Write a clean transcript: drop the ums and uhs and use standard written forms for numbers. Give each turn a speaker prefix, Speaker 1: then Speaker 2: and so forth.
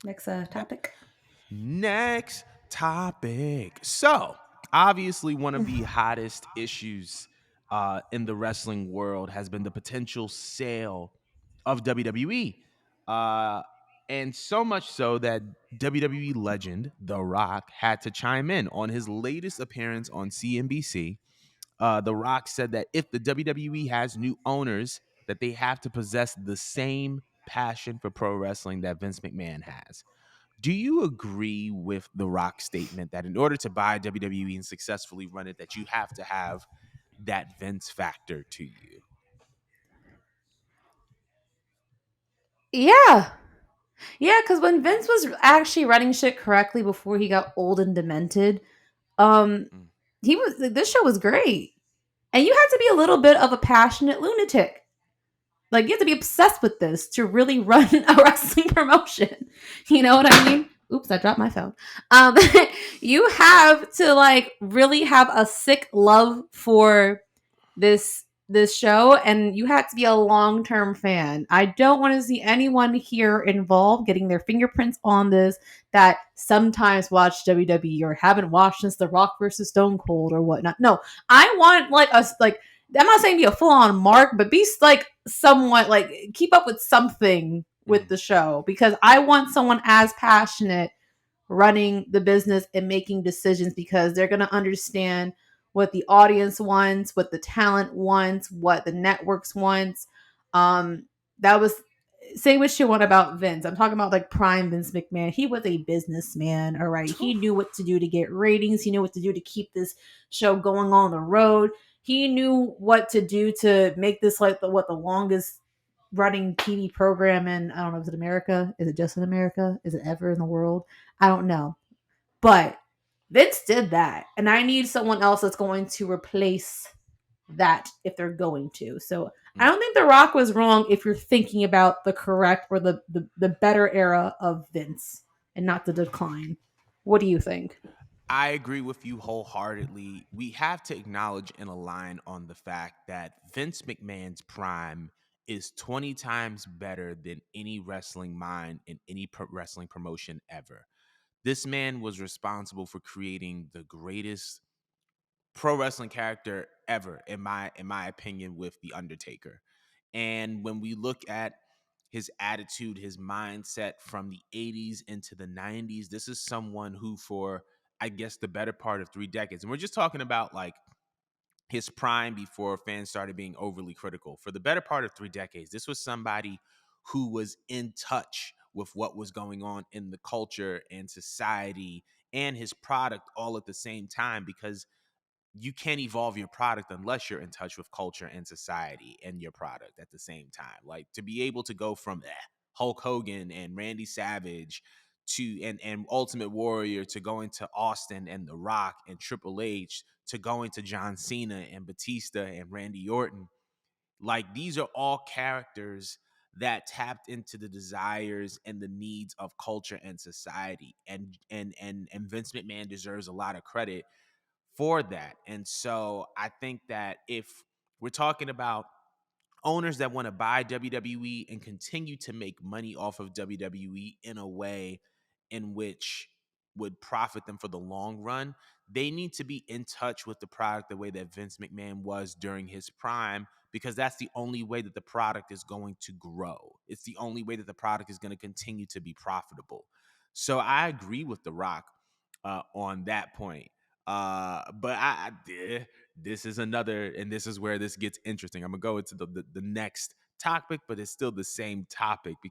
Speaker 1: Next topic.
Speaker 2: Next topic. So, obviously, one of the hottest issues in the wrestling world has been the potential sale of WWE. Uh, and so much so that WWE legend The Rock had to chime in on his latest appearance on CNBC. The Rock said that if the WWE has new owners, that they have to possess the same passion for pro wrestling that Vince McMahon has. Do you agree with the Rock statement that in order to buy WWE and successfully run it, that you have to have that Vince factor to you?
Speaker 1: Yeah. Yeah, because when Vince was actually running shit correctly before he got old and demented, um,
Speaker 2: Mm,
Speaker 1: he was this show was great. And you had to be a little bit of a passionate lunatic. Like you have to be obsessed with this to really run a wrestling promotion. You know what I mean? Oops, I dropped my phone. Um, you have to like really have a sick love for this show, and you have to be a long-term fan. I don't want to see anyone here involved getting their fingerprints on this that sometimes watch WWE or haven't watched since The Rock versus Stone Cold or whatnot. No, I want like us like I'm not saying be a full-on mark, but be like somewhat like keep up with something with
Speaker 2: mm,
Speaker 1: the show because I want someone as passionate running the business and making decisions because they're going to understand what the audience wants, what the talent wants, what the networks wants. That was say what you want about Vince. I'm talking about like prime Vince McMahon. He was a businessman, all right.
Speaker 2: phew,
Speaker 1: He knew what to do to get ratings. He knew what to do to keep this show going on the road. He knew what to do to make this like the longest running TV program in I don't know, is it America? Is it just in America? Is it ever in the world? I don't know. But Vince did that. And I need someone else that's going to replace that if they're going to. So I
Speaker 2: mm.
Speaker 1: don't think The Rock was wrong if you're thinking about the correct or the better era of Vince and not the decline. What do you think?
Speaker 2: I agree with you wholeheartedly. We have to acknowledge and align on the fact that Vince McMahon's prime is 20 times better than any wrestling mind in any wrestling promotion ever. This man was responsible for creating the greatest pro wrestling character ever in my opinion with the Undertaker. And when we look at his attitude, his mindset from the 80s into the 90s, this is someone who for I guess the better part of 3 decades, and we're just talking about like his prime before fans started being overly critical. For the better part of 3 decades, this was somebody who was in touch with what was going on in the culture and society and his product all at the same time, because you can't evolve your product unless you're in touch with culture and society and your product at the same time. Like to be able to go from Hulk Hogan and Randy Savage to and Ultimate Warrior to going to Austin and The Rock and Triple H to going to John Cena and Batista and Randy Orton. Like these are all characters that tapped into the desires and the needs of culture and society. And Vince McMahon deserves a lot of credit for that. And so I think that if we're talking about owners that want to buy WWE and continue to make money off of WWE in a way in which would profit them for the long run, they need to be in touch with the product the way that Vince McMahon was during his prime, because that's the only way that the product is going to grow. It's the only way that the product is going to continue to be profitable. So I agree with The Rock on that point. But this is another, and this is where this gets interesting. I'm gonna go into the next topic, but it's still the same topic